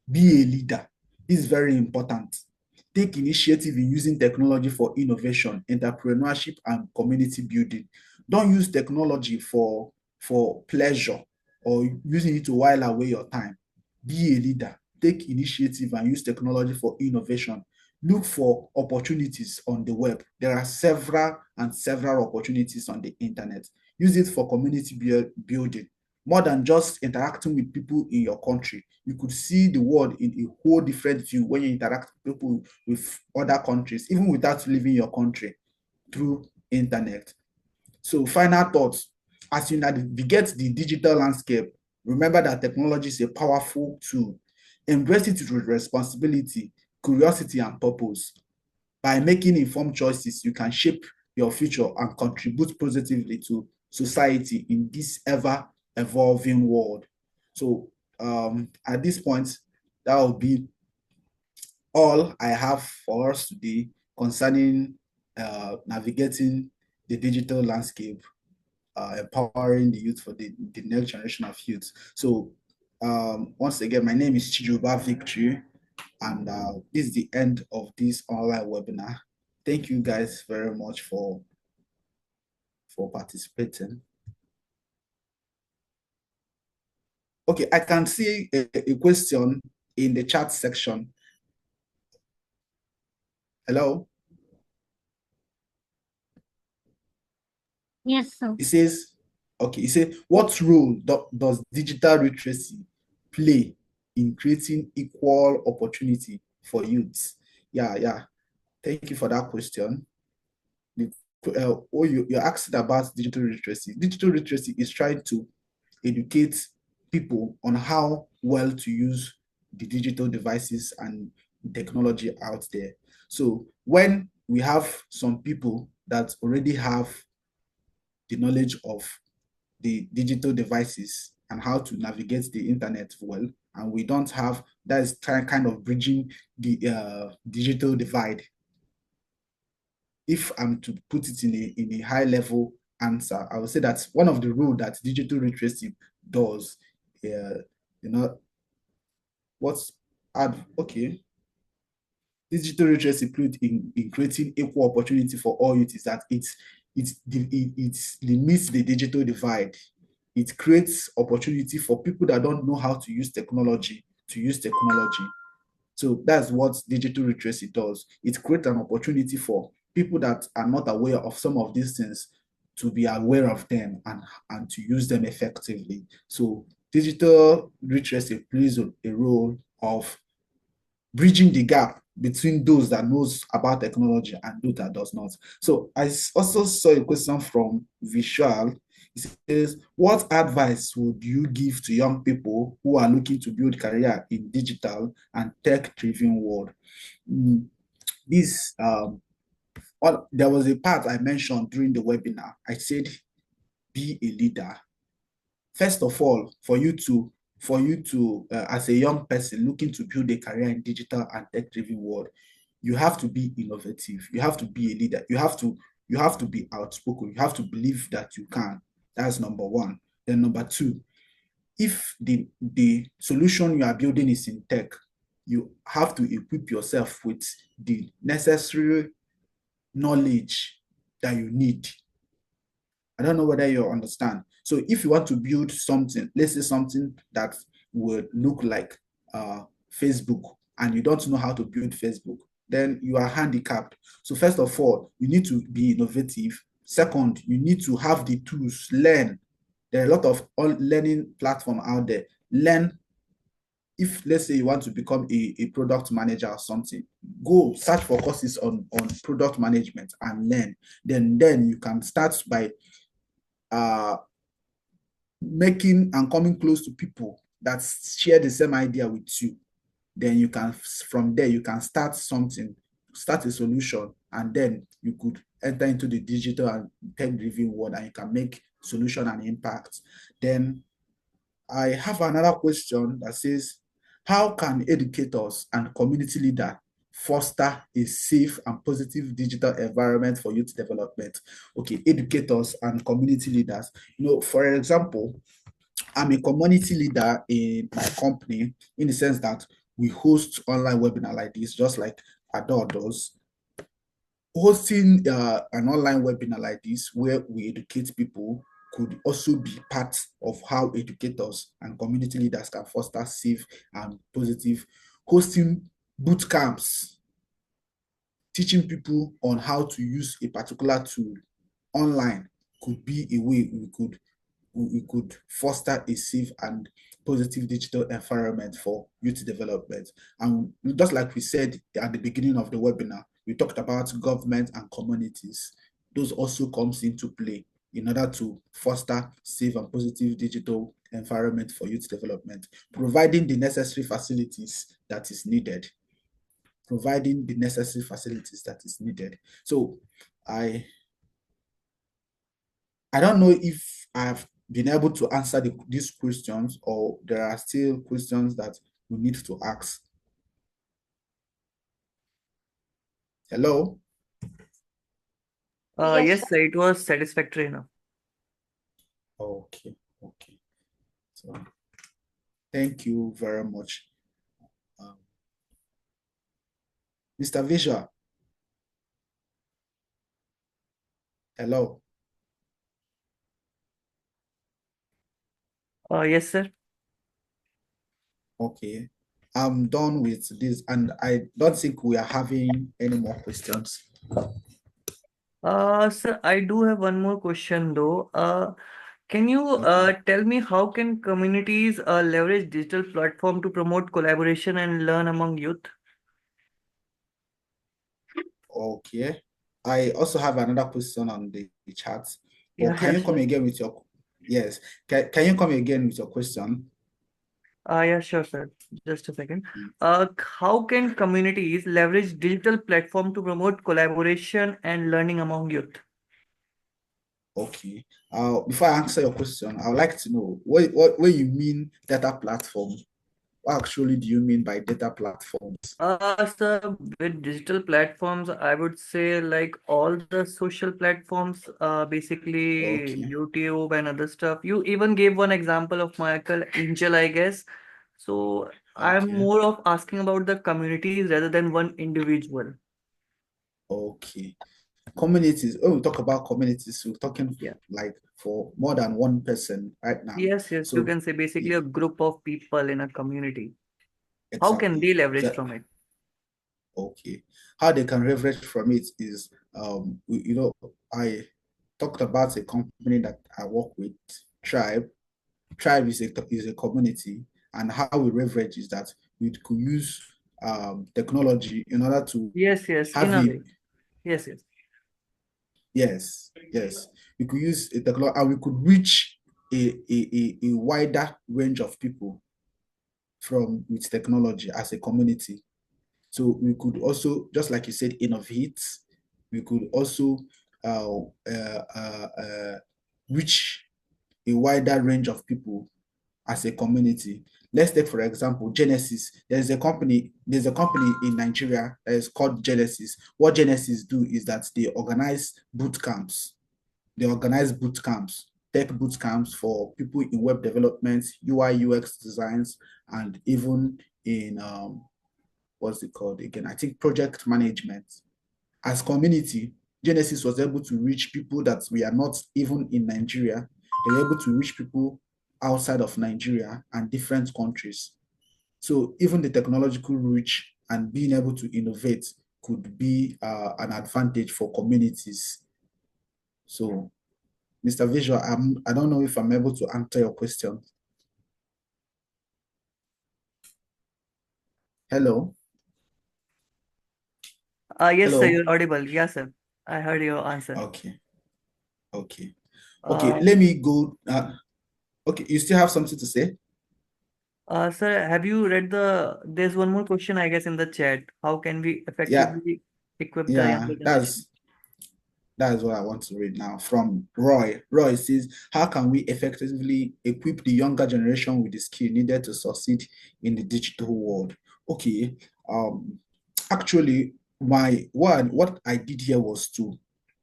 Be a leader. This is very important. Take initiative in using technology for innovation, entrepreneurship, and community building. Don't use technology for pleasure. or using it to while away your time. Be a leader. Take initiative and use technology for innovation. Look for opportunities on the web. There are several opportunities on the internet. Use it for community building. More than just interacting with people in your country, you could see the world in a whole different view when you interact with people with other countries, even without leaving your country, through internet. So final thoughts, as you navigate the digital landscape, remember that technology is a powerful tool. Embrace it with responsibility, curiosity, and purpose. By making informed choices, you can shape your future and contribute positively to society in this ever-evolving world. So at this point, that will be all I have for us today concerning navigating the digital landscape, empowering the youth for the next generation of youth. So once again, my name is Chijiuba Victory, and this is the end of this online webinar. Thank you guys very much for participating. Okay, I can see a question in the chat section. Hello? Yes, sir. It says, okay, it says, what role does digital literacy play in creating equal opportunity for youths? Yeah. Thank you for that question. You're asking about digital literacy. Digital literacy is trying to educate people on how well to use the digital devices and technology out there. So when we have some people that already have the knowledge of the digital devices and how to navigate the internet well, and we don't have, that is kind of bridging the digital divide. If I'm to put it in a high level answer, I would say that one of the roles that digital literacy does, digital literacy played in creating equal opportunity for all youth is that it limits the digital divide. It creates opportunity for people that don't know how to use technology to use technology. So that's what digital literacy does. It creates an opportunity for people that are not aware of some of these things to be aware of them and to use them effectively. So digital literacy plays a role of bridging the gap between those that knows about technology and those that does not. So I also saw a question from Vishal. It says, what advice would you give to young people who are looking to build career in digital and tech-driven world? There was a part I mentioned during the webinar. I said, be a leader. First of all, for you to as a young person looking to build a career in digital and tech-driven world, you have to be innovative. You have to be a leader. You have to be outspoken. You have to believe that you can. That's number one. Then number two, if the solution you are building is in tech, you have to equip yourself with the necessary knowledge that you need. I don't know whether you understand. So if you want to build something, let's say something that would look like Facebook, and you don't know how to build Facebook, then you are handicapped. So first of all, you need to be innovative. Second, you need to have the tools, learn. There are a lot of learning platform out there. Learn. If let's say you want to become a product manager or something, go search for courses on product management and learn. Then you can start by making and coming close to people that share the same idea with you. Then you can, from there, you can start something, start a solution, and then you could enter into the digital and tech-driven world, and you can make solution and impact. Then I have another question that says, how can educators and community leaders foster a safe and positive digital environment for youth development? Okay, educators and community leaders. For example, I'm a community leader in my company, in the sense that we host online webinar like this, just like Adore does. Hosting an online webinar like this, where we educate people, could also be part of how educators and community leaders can foster safe and positive. Hosting boot camps, teaching people on how to use a particular tool online could be a way we could foster a safe and positive digital environment for youth development. And just like we said at the beginning of the webinar, we talked about government and communities. Those also comes into play in order to foster safe and positive digital environment for youth development, providing the necessary facilities that is needed. Providing the necessary facilities that is needed. So I don't know if I've been able to answer these questions, or there are still questions that we need to ask. Hello? Yes, Yes, sir. sir, it was satisfactory enough. Okay, okay. So thank you very much. Um, Mr. Visual, hello. Yes, sir. Okay. I'm done with this, and I don't think we are having any more questions. Sir, I do have one more question though. Can you Okay. tell me how can communities leverage digital platform to promote collaboration and learn among youth? Okay. I also have another question on the chat, but Yeah, can yeah, you come sure. again with your, yes, can you come again with your question? Yeah, sure, sir. Just a second. Mm. How can communities leverage digital platform to promote collaboration and learning among youth? Okay. Before I answer your question, I would like to know what you mean data platform. What actually do you mean by data platforms? So with digital platforms, I would say like all the social platforms, basically Okay. YouTube and other stuff. You even gave one example of Michael Angel, I guess. So I'm Okay. more of asking about the communities rather than one individual. Okay. Communities. When we talk about communities, we're talking Yeah. like for more than one person right now. Yes, yes. You So can say basically yeah, a group of people in a community. How can exactly. they leverage So from it? okay. How they can leverage from it is, I talked about a company that I work with, Tribe. Tribe is a community, and how we leverage is that we could use technology in order to Yes, yes. In have a a, way. Yes, yes. yes, we could use a technology, and we could reach a wider range of people from with technology as a community. So we could also, just like you said, innovate. We could also uh, uh, uh, uh, reach a wider range of people as a community. Let's take, for example, Genesis. There's a company in Nigeria that is called Genesis. What Genesis do is that they organize boot camps. They organize boot camps, tech boot camps for people in web development, UI, UX designs, and even in what's it called again? I think project management. As community, Genesis was able to reach people that we are not even in Nigeria. They were able to reach people outside of Nigeria and different countries. So even the technological reach and being able to innovate could be an advantage for communities. So, Mr. Visual, I don't know if I'm able to answer your question. Hello? Yes, sir. Hello? You're audible. Yes, sir. I heard your answer. Okay, okay. Okay, Uh, let me go. Okay, you still have something to say? Sir, have you read there's one more question, I guess, in the chat. How can we Yeah, effectively equip the yeah, younger generation? that's what I want to read now from Roy. Roy says, how can we effectively equip the younger generation with the skill needed to succeed in the digital world? Okay, um, actually, what I did here was to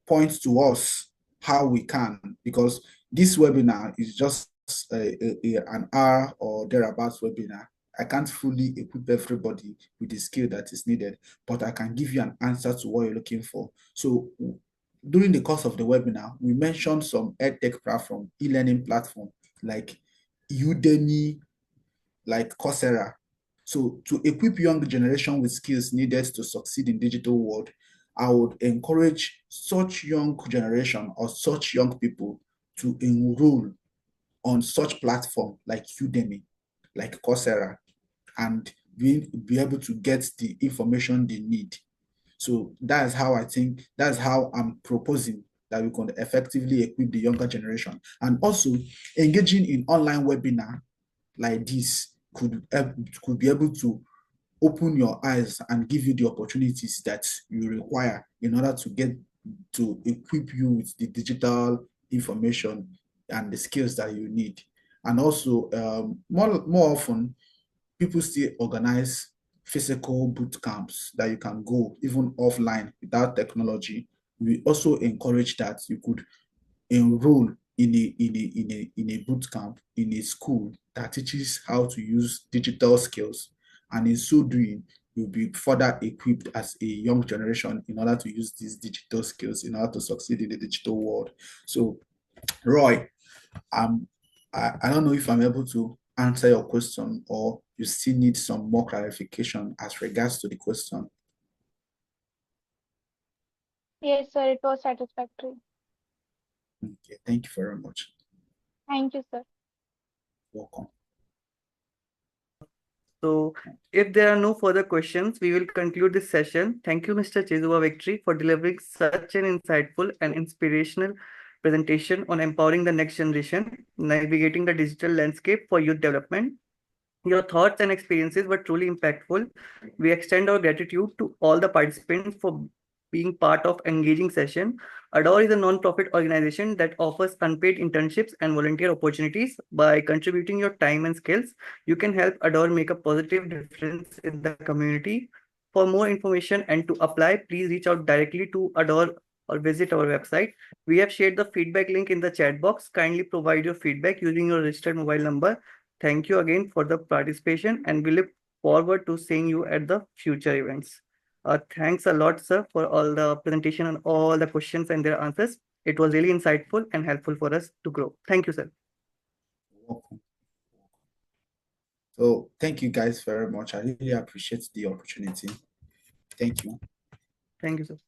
point to us how we can, because this webinar is just an hour or thereabouts webinar. I can't fully equip everybody with the skill that is needed, but I can give you an answer to what you're looking for. So during the course of the webinar, we mentioned some edtech platform, e-learning platform like Udemy, like Coursera. So to equip young generation with skills needed to succeed in digital world, I would encourage such young generation or such young people to enroll on such platform like Udemy, like Coursera, and be able to get the information they need. So that's how I think, that's how I'm proposing that we can effectively equip the younger generation. And also engaging in online webinar like this could be able to open your eyes and give you the opportunities that you require in order to get to equip you with the digital information and the skills that you need. And also, more often, people still organize physical boot camps that you can go even offline without technology. We also encourage that you could enroll in a boot camp in a school that teaches how to use digital skills, and in so doing you'll be further equipped as a young generation in order to use these digital skills in order to succeed in the digital world. So Roy, um, I don't know if I'm able to answer your question or you still need some more clarification as regards to the question. Yes, sir, it was satisfactory. Okay, thank you very much. Thank you, sir. Welcome. So if there are no further questions, we will conclude this session. Thank you, Mr. Chijiuba Victory, for delivering such an insightful and inspirational presentation on empowering the next generation, navigating the digital landscape for youth development. Your thoughts and experiences were truly impactful. We extend our gratitude to all the participants for being part of engaging session. Adore is a non-profit organization that offers unpaid internships and volunteer opportunities. By contributing your time and skills, you can help Adore make a positive difference in the community. For more information and to apply, please reach out directly to Adore or visit our website. We have shared the feedback link in the chat box. Kindly provide your feedback using your registered mobile number. Thank you again for the participation, and we look forward to seeing you at the future events. Thanks a lot, sir, for all the presentation and all the questions and their answers. It was really insightful and helpful for us to grow. Thank you, sir. Welcome. So thank you guys very much. I really appreciate the opportunity. Thank you. Thank you, sir.